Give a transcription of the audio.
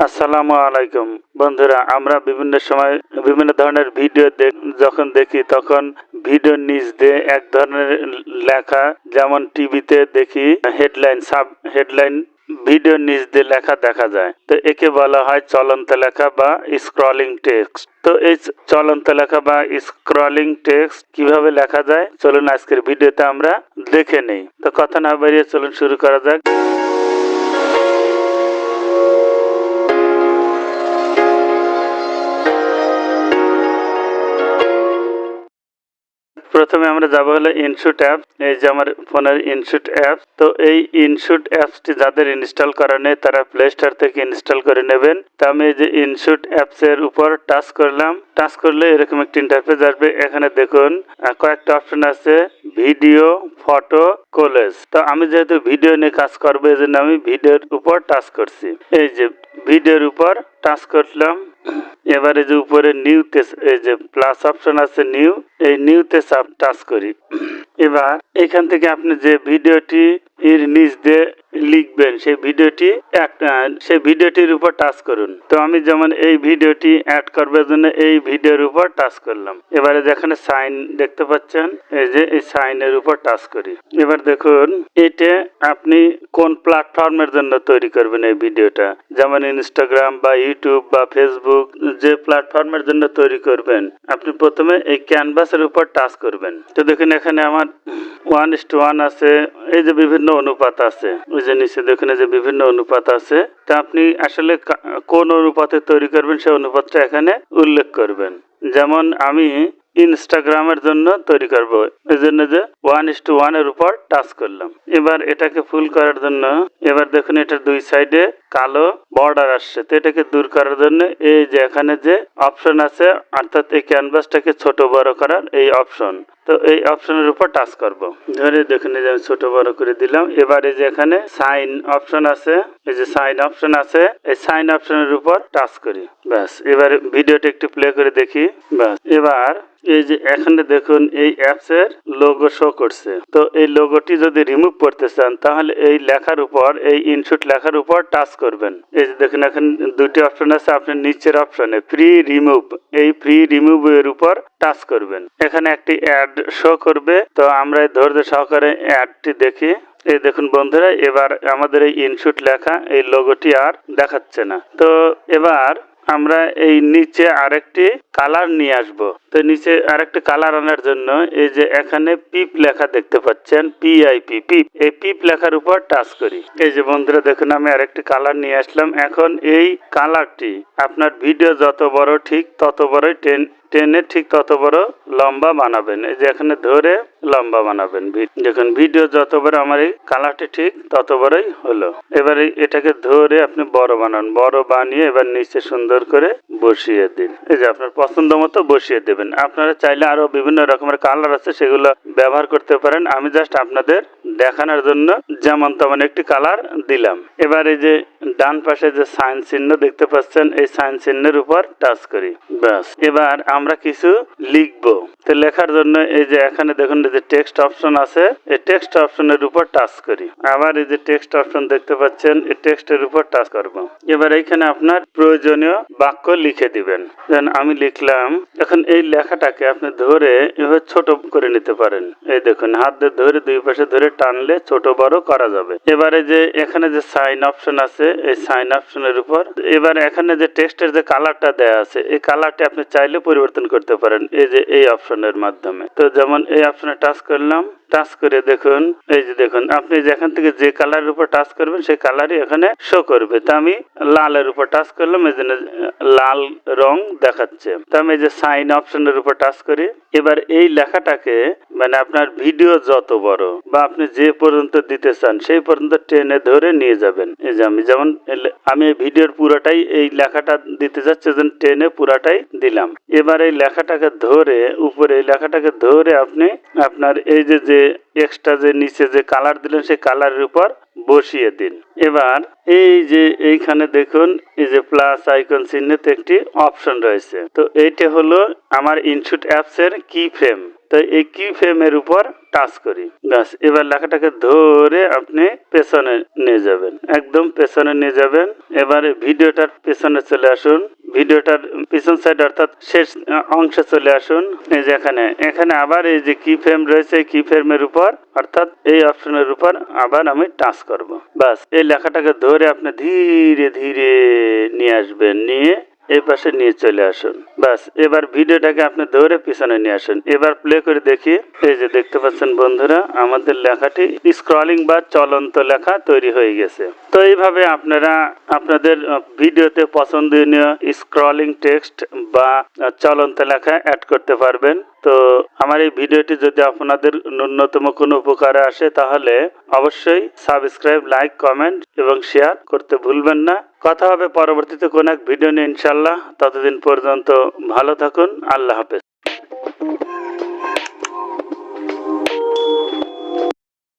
আসসালামু আলাইকুম বন্ধুরা, আমরা বিভিন্ন সময় বিভিন্ন ধরনের ভিডিও যখন দেখি তখন ভিডিওর নিচ দিয়ে এক ধরনের লেখা, যেমন টিভিতে দেখি হেডলাইন, সাব হেডলাইন ভিডিওর নিচ দিয়ে লেখা দেখা যায়। তো একে বলা হয় চলন্ত লেখা বা স্ক্রলিং টেক্সট। তো এই চলন্ত লেখা বা স্ক্রলিং টেক্সট কিভাবে লেখা যায় চলুন আজকের ভিডিওতে আমরা দেখে নেই। তো কথা না বাড়িয়ে চলুন শুরু করা যাক। প্রথমে আমরা যাব হলো ইনশুট অ্যাপ। এই যে আমার ফোনের ইনশুট অ্যাপ। তো এই ইনশুট অ্যাপসটি যাদের ইনস্টল করা নেই তারা প্লে স্টোর থেকে ইনস্টল করে নেবেন। তো আমি এই যে ইনশুট অ্যাপসের উপর টাচ করলাম। টাচ করলে এরকম একটি ইন্টারফেস আসবে। এখানে দেখুন কয়েকটা অপশন আছে, ভিডিও, ফটো, কোলেজ। তো আমি যেহেতু ভিডিও নিয়ে কাজ করবো এই জন্য আমি ভিডিওর উপর টাচ করছি। এই যে ভিডিওর উপর টাচ করলাম। এবারে যে উপরে নিউতে এই যে প্লাস অপশন আছে নিউ, এই নিউতে টাচ করি। এবার এখান থেকে আপনি যে ভিডিওটি এর নিচ দিয়ে লিখবেন সেই ভিডিওটির উপর টাচ করুন। তো আমি যেমন এই ভিডিওটি অ্যাড করবার জন্য এই ভিডিওর উপর টাচ করলাম। এবারে যেখানে সাইন দেখতে পাচ্ছেন এই যে এই সাইনের উপর টাচ করি। এবার দেখুন এটা আপনি কোন প্ল্যাটফর্মের জন্য তৈরি করবেন এই ভিডিওটা, যেমন ইনস্টাগ্রাম বা ইউটিউব বা ফেসবুক, যে প্ল্যাটফর্মের জন্য তৈরি করবেন আপনি প্রথমে এই ক্যানভাসের উপর টাচ করবেন। তো দেখুন এখানে আমার 1:1 আছে, এই যে বিভিন্ন অনুপাত আছে, ওই যে নিচে দেখুন এই যে বিভিন্ন অনুপাত আছে। তা আপনি আসলে কোন অনুপাতে তৈরি করবেন সেই অনুপাতটা এখানে উল্লেখ করবেন। যেমন আমি ইনস্টাগ্রামের জন্য তৈরি করব, এই জন্য যে 1:1 এর উপর টাচ করলাম। এবার এটাকে ফুল করার জন্য এবার দেখুন এটার দুই সাইডে কালো বর্ডার আসছে। তো এটাকে দূর করার জন্য এই যে এখানে যে অপশন আছে, অর্থাৎ এই ক্যানভাসটাকে ছোট বড় করার এই অপশন, তো এই অপশনের উপর টাচ করব। ধরে দেখুন এই যে আমি ছোট বড় করে দিলাম। এবারে যে এখানে সাইন অপশন আছে, এই যে সাইন অপশন আছে, এই সাইন অপশনের উপর টাচ করি। ব্যাস, এবার ভিডিওটা একটু প্লে করে দেখি। ব্যাস, এবার এই যে এখানে দেখুন এই অ্যাপস এর লোগো শো করছে। তো এই লোগোটি যদি রিমুভ করতে চান তাহলে এই লেখার উপর, এই ইনশুট লেখার উপর টাচ করবেন। এই যে দেখুন এখানে দুটি অপশন আছে, আপনার নিচের অপশনে ফ্রি রিমুভ, এই ফ্রি রিমুভ এর উপর টাচ করবেন। এখানে একটি অ্যাড শো করবে। তো আমরা ধৈর্য সহকারে অ্যাডটি দেখি। এই দেখুন বন্ধুরা, এবার আমাদের এই ইনশুট লেখা এই লোগোটি আর দেখাচ্ছে না। তো এবার আমরা এই নিচে আরেকটি কালার নিয়ে আসব। তো নিচে আরেকটি কালার আনার জন্য এই যে এখানে পিপ লেখা দেখতে পাচ্ছেন, পিআইপি, পিপ, এই পিপ লেখার উপর টাচ করি। এই যে বন্ধুরা দেখুন আমি আরেকটি কালার নিয়ে আসলাম। এখন এই কালারটি আপনার ভিডিও যত বড় ঠিক তত বড়ই টেনে ঠিক তত বড় লম্বা বানাবেন। এই যে এখানে ধরে লম্বা বানাবেন। দেখুন ভিডিও যত বড় আমার এই কালারটি ঠিক তত বড়ই হলো। এবারে এটাকে ধরে আপনি বড় বানান, বড় বানিয়ে এবার নিচে সুন্দর করে বসিয়ে দিন। এই যে আপনার পছন্দ মতো বসিয়ে দেবেন। আপনারা চাইলে আরো বিভিন্ন রকমের কালার আছে সেগুলো ব্যবহার করতে পারেন। আমি জাস্ট আপনাদের দেখানোর জন্য যেমন তেমন একটি কালার দিলাম। এবার এই যে ডান পাশে যে সাইন চিহ্ন দেখতে পাচ্ছেন, এই সাইন চিহ্নের উপর টাচ করি। ব্যাস, এবার আমরা কিছু লিখবো। তো লেখার জন্য এই যে এখানে দেখুন এই যে টেক্সট অপশন আছে, এই টেক্সট অপশনের উপর টাচ করি। আবার এই যে টেক্সট অপশন দেখতে পাচ্ছেন, এই টেক্সটের উপর টাচ করব। এবার এইখানে আপনার প্রয়োজনীয় বাক্য লিখে দিবেন। যেন আমি লিখলাম, এখন এই লেখাটাকে আপনি ধরে এভাবে ছোট করে নিতে পারেন। এই দেখুন হাত দিয়ে ধরে দুই পাশে ধরে টানলে ছোট বড় করা যাবে। এবারে যে এখানে যে সাইন অপশন আছে, এই সাইন অপশনের উপর এবার এখানে যে টেক্সটের যে কালারটা দেয়া আছে, এই কালারটি আপনি চাইলে পরিবর্তন করতে পারেন এই যে এই অপশনের মাধ্যমে। তো যেমন এই অপশনে টাচ করলাম, টাচ করে দেখুন এই যে দেখুন আপনি যেখান থেকে যে কালারের উপর টাচ করবেন সেই কালারই এখানে শো করবে। তো আমি লালের উপর টাচ করলাম, এই জন্য লাল রং দেখাচ্ছে। তো আমি এই যে সাইন অপশনের উপর টাচ করি। এবার এই লেখাটাকে মানে আপনার ভিডিও যত বড় বা আপনি যে পর্যন্ত দিতে চান সেই পর্যন্ত টেনে ধরে নিয়ে যাবেন। এই যে আমি যেমন আমি এই ভিডিওর পুরোটাই এই লেখাটা দিতে যাচ্ছি, যেন টেনে পুরাটাই দিলাম। এবার এই লেখাটাকে ধরে উপরে এই লেখাটাকে ধরে আপনি আপনার এই যে এক্সট্রা যে নিচে যে কালার দিলেন সেই কালারের উপর বসিয়ে দিন। এবার এই যে এইখানে দেখুন এই যে প্লাস আইকন চিহ্নিত একটি অপশন রয়েছে। তো এইটা হলো আমার ইনশুট অ্যাপস এর কি ফ্রেম। তো এই কি ফ্রেমের উপর টাচ করি। ব্যাস, এবার লেখাটাকে ধরে আপনি পেছনে নিয়ে যাবেন, একদম পেছনে নিয়ে যাবেন। এবারে ভিডিওটার পেছনে চলে আসুন, ভিডিওটার পিছন সাইড অর্থাৎ শেষ অংশে চলে আসুন। এই যে এখানে আবার এই যে কি ফ্রেম রয়েছে, এই কি ফ্রেমের উপর অর্থাৎ এই অপশনের উপর আবার আমি টাচ করব। বাস, এই লেখাটাকে ধরে আপনি ধীরে ধীরে নিয়ে আসবেন, নিয়ে এই পাশে নিয়ে চলে আসুন। বাস, এবার ভিডিওটাকে আপনি ধরে পিছনে নিয়ে আসুন। এবার প্লে করে দেখি। এই যে দেখতে পাচ্ছেন বন্ধুরা, আমাদের লেখাটি স্ক্রলিং বা চলন্ত লেখা তৈরি হয়ে গেছে। তো এইভাবে আপনারা আপনাদের ভিডিওতে পছন্দনীয় স্ক্রলিং টেক্সট বা চলন্ত লেখা অ্যাড করতে পারবেন। তো আমার এই ভিডিওটি যদি আপনাদের ন্যূনতম কোনো উপকারে আসে তাহলে অবশ্যই সাবস্ক্রাইব, লাইক, কমেন্ট এবং শেয়ার করতে ভুলবেন না। কথা হবে পরবর্তীতে কোনো এক ভিডিও নিয়ে ইনশাল্লাহ। ততদিন পর্যন্ত ভালো থাকুন। আল্লাহ হাফেজ।